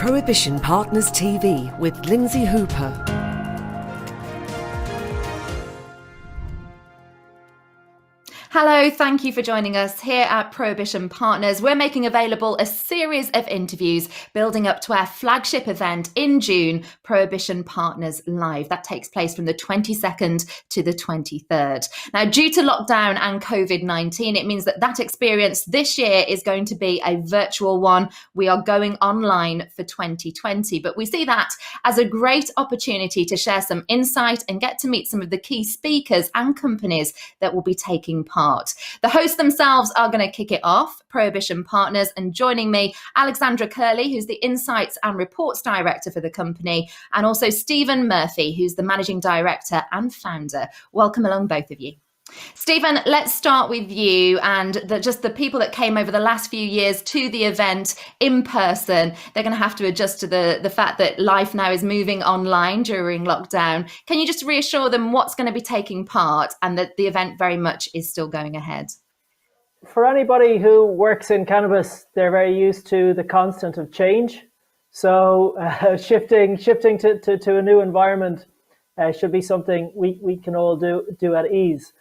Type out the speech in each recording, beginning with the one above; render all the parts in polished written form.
Prohibition Partners TV with Lynsey Hooper. Hello, thank you for joining us here at Prohibition Partners. We're making available a series of interviews building up to our flagship event in June, Prohibition Partners Live. That takes place from the 22nd to the 23rd. Now, due to lockdown and COVID-19, it means that experience this year is going to be a virtual one. We are going online for 2020, but we see that as a great opportunity to share some insight and get to meet some of the key speakers and companies that will be taking part. The hosts themselves are going to kick it off, Prohibition Partners, and joining me, Alexandra Curley, who's the Insights and Reports Director for the company, and also Stephen Murphy, who's the Managing Director and Founder. Welcome along, both of you. Stephen, let's start with you and the people that came over the last few years to the event in person. They're going to have to adjust to the fact that life now is moving online during lockdown. Can you just reassure them what's going to be taking part and that the event very much is still going ahead? For anybody who works in cannabis, they're very used to the constant of change. So shifting to a new environment should be something we can all do at ease.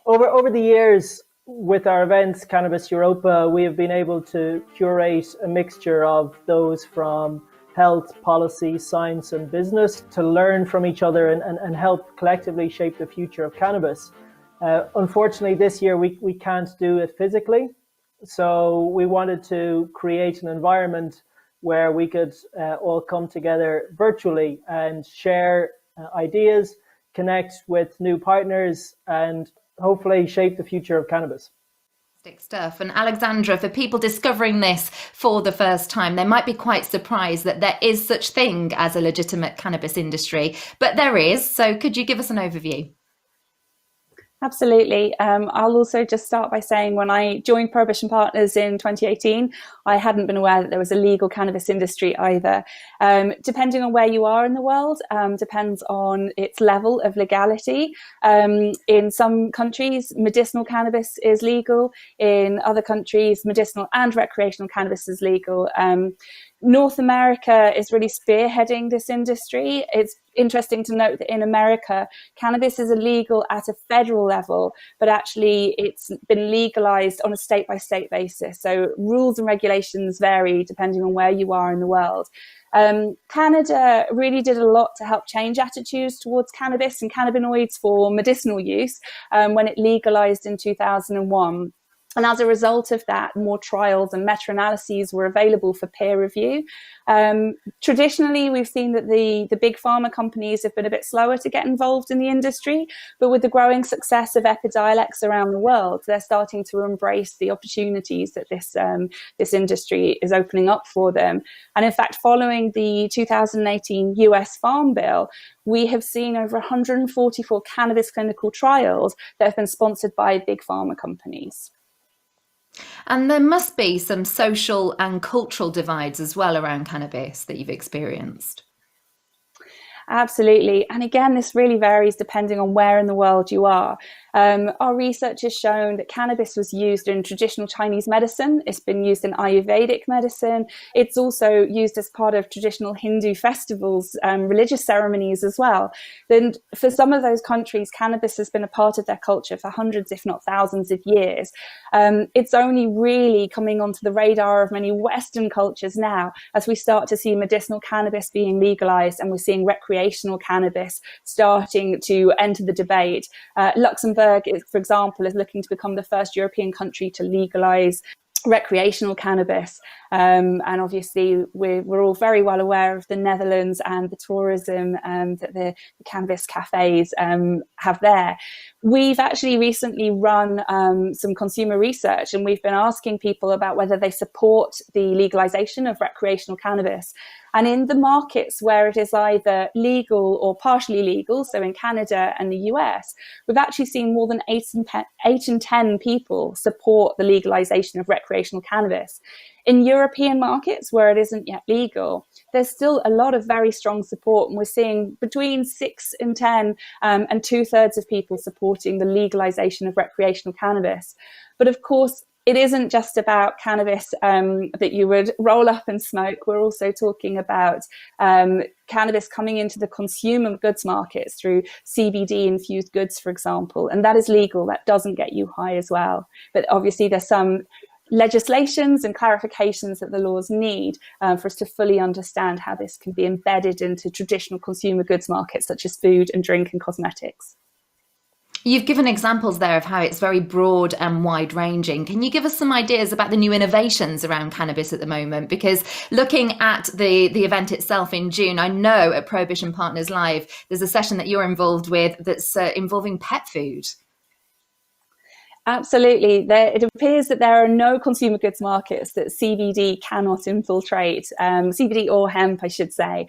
Over the years with our events, Cannabis Europa, we have been able to curate a mixture of those from health, policy, science and business to learn from each other and help collectively shape the future of cannabis. Unfortunately, this year we can't do it physically. So we wanted to create an environment where we could all come together virtually and share ideas, connect with new partners and hopefully shape the future of cannabis. Stuff. And Alexandra, for people discovering this for the first time, they might be quite surprised that there is such thing as a legitimate cannabis industry, but there is. So could you give us an overview? Absolutely. I'll also just start by saying when I joined Prohibition Partners in 2018, I hadn't been aware that there was a legal cannabis industry either. Depending on where you are in the world, depends on its level of legality. In some countries, medicinal cannabis is legal. In other countries, medicinal and recreational cannabis is legal. North America is really spearheading this industry. It's interesting to note that in America, cannabis is illegal at a federal level, but actually it's been legalized on a state-by-state basis. So rules and regulations vary depending on where you are in the world. Canada really did a lot to help change attitudes towards cannabis and cannabinoids for medicinal use when it legalized in 2001. And as a result of that, more trials and meta-analyses were available for peer review. Traditionally, we've seen that the big pharma companies have been a bit slower to get involved in the industry, but with the growing success of Epidiolex around the world, they're starting to embrace the opportunities that this industry is opening up for them. And in fact, following the 2018 US Farm Bill, we have seen over 144 cannabis clinical trials that have been sponsored by big pharma companies. And there must be some social and cultural divides as well around cannabis that you've experienced. Absolutely. And again, this really varies depending on where in the world you are. Our research has shown that cannabis was used in traditional Chinese medicine. It's been used in Ayurvedic medicine. It's also used as part of traditional Hindu festivals, religious ceremonies as well. Then for some of those countries, cannabis has been a part of their culture for hundreds, if not thousands of years. It's only really coming onto the radar of many Western cultures now as we start to see medicinal cannabis being legalized and we're seeing recreational cannabis starting to enter the debate. Luxembourg, for example, is looking to become the first European country to legalize recreational cannabis. And obviously, we're all very well aware of the Netherlands and the tourism that the cannabis cafes have there. We've actually recently run some consumer research, and we've been asking people about whether they support the legalization of recreational cannabis. And in the markets where it is either legal or partially legal, so in Canada and the US, we've actually seen more than 8 in 10 people support the legalization of recreational cannabis. In European markets where it isn't yet legal, there's still a lot of very strong support, and we're seeing between 6 in 10 and 2/3 of people supporting the legalization of recreational cannabis. But of course, it isn't just about cannabis that you would roll up and smoke. We're also talking about cannabis coming into the consumer goods markets through CBD infused goods, for example. And that is legal. That doesn't get you high as well. But obviously there's some legislations and clarifications that the laws need for us to fully understand how this can be embedded into traditional consumer goods markets, such as food and drink and cosmetics. You've given examples there of how it's very broad and wide ranging. Can you give us some ideas about the new innovations around cannabis at the moment? Because looking at the event itself in June, I know at Prohibition Partners Live, there's a session that you're involved with that's involving pet food. Absolutely. It appears that there are no consumer goods markets that CBD cannot infiltrate, CBD or hemp, I should say.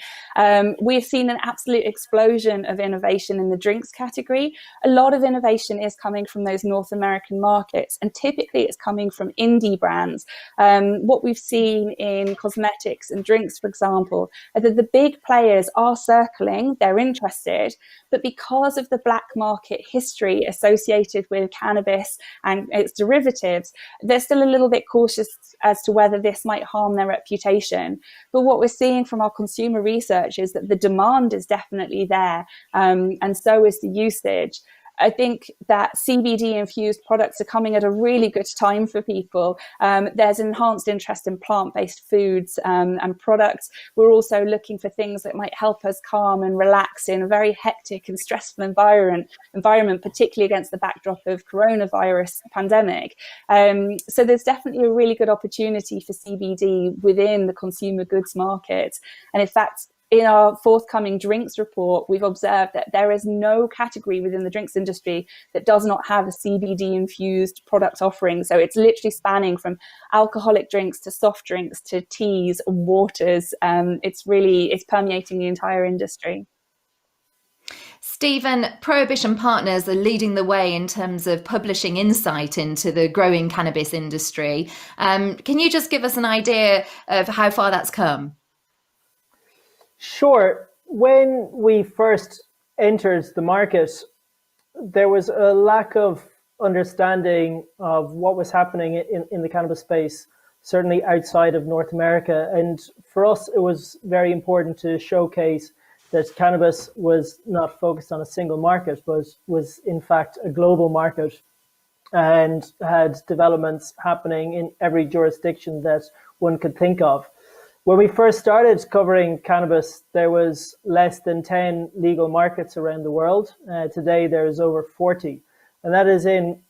We've seen an absolute explosion of innovation in the drinks category. A lot of innovation is coming from those North American markets, and typically it's coming from indie brands. What we've seen in cosmetics and drinks, for example, are that the big players are circling, they're interested, but because of the black market history associated with cannabis and its derivatives, they're still a little bit cautious as to whether this might harm their reputation. But what we're seeing from our consumer research is that the demand is definitely there, and so is the usage. I think that CBD infused products are coming at a really good time for people. There's enhanced interest in plant-based foods and products. We're also looking for things that might help us calm and relax in a very hectic and stressful environment, particularly against the backdrop of coronavirus pandemic. So there's definitely a really good opportunity for CBD within the consumer goods market. And in fact, in our forthcoming drinks report, we've observed that there is no category within the drinks industry that does not have a CBD infused product offering. So it's literally spanning from alcoholic drinks to soft drinks to teas, waters. It's permeating the entire industry. Stephen, Prohibition Partners are leading the way in terms of publishing insight into the growing cannabis industry. Can you just give us an idea of how far that's come? Sure. When we first entered the market, there was a lack of understanding of what was happening in the cannabis space, certainly outside of North America. And for us, it was very important to showcase that cannabis was not focused on a single market, but was in fact a global market and had developments happening in every jurisdiction that one could think of. When we first started covering cannabis, there was less than 10 legal markets around the world. Today, there is over 40, and that is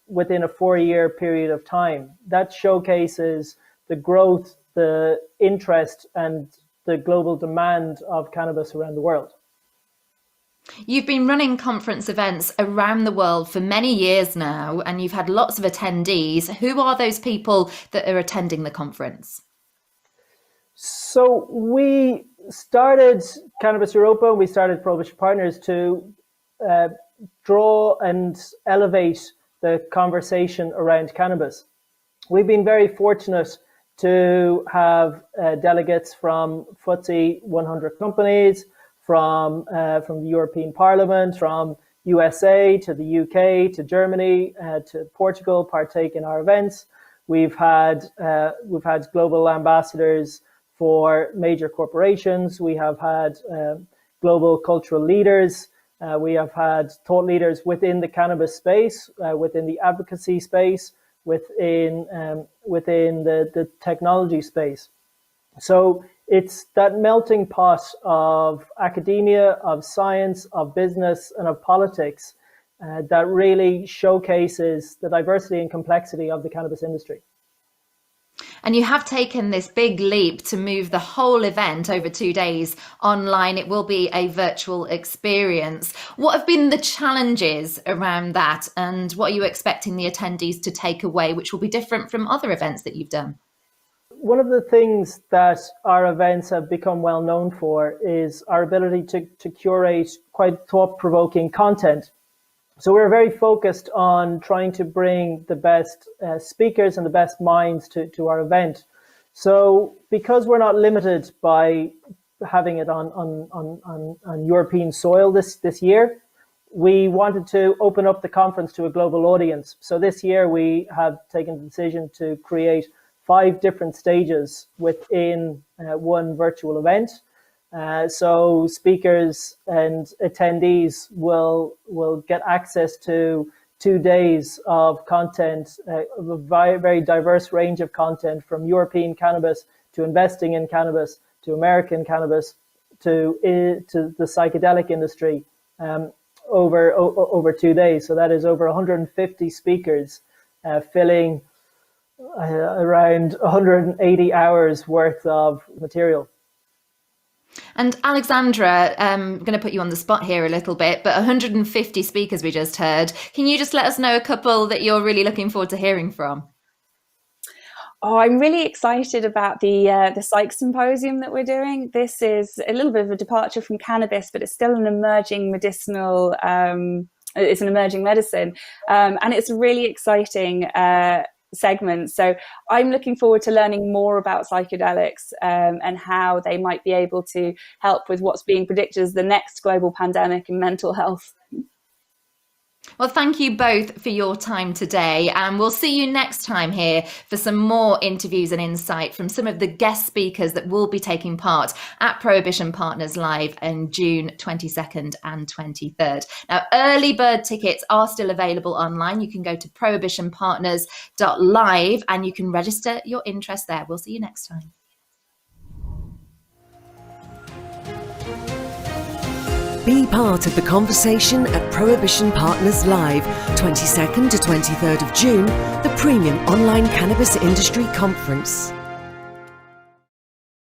within a 4-year period of time. That showcases the growth, the interest, and the global demand of cannabis around the world. You've been running conference events around the world for many years now, and you've had lots of attendees. Who are those people that are attending the conference? So we started Cannabis Europa, we started Prohibition Partners to draw and elevate the conversation around cannabis. We've been very fortunate to have delegates from FTSE 100 companies, from the European Parliament, from USA to the UK to Germany to Portugal partake in our events. We've had global ambassadors for major corporations. We have had global cultural leaders. We have had thought leaders within the cannabis space, within the advocacy space, within the technology space. So it's that melting pot of academia, of science, of business, and of politics that really showcases the diversity and complexity of the cannabis industry. And you have taken this big leap to move the whole event over 2 days online. It will be a virtual experience. What have been the challenges around that? And what are you expecting the attendees to take away, which will be different from other events that you've done? One of the things that our events have become well known for is our ability to curate quite thought-provoking content. So we're very focused on trying to bring the best speakers and the best minds to our event. So because we're not limited by having it on European soil this year, we wanted to open up the conference to a global audience. So this year we have taken the decision to create 5 different stages within one virtual event. So speakers and attendees will get access to 2 days of content, of a very diverse range of content, from European cannabis to investing in cannabis to American cannabis to the psychedelic industry, over 2 days. So that is over 150 speakers, filling around 180 hours worth of material. And Alexandra, I'm going to put you on the spot here a little bit, but 150 speakers we just heard. Can you just let us know a couple that you're really looking forward to hearing from? Oh, I'm really excited about the PSYCH symposium that we're doing. This is a little bit of a departure from cannabis, but it's still an emerging medicinal, it's an emerging medicine. And it's a really exciting segment. So I'm looking forward to learning more about psychedelics and how they might be able to help with what's being predicted as the next global pandemic in mental health. Well, thank you both for your time today, and we'll see you next time here for some more interviews and insight from some of the guest speakers that will be taking part at Prohibition Partners Live in June 22nd and 23rd. Now, early bird tickets are still available online. You can go to prohibitionpartners.live and you can register your interest there. We'll see you next time. Be part of the conversation at Prohibition Partners Live, 22nd to 23rd of June, the premium online cannabis industry conference.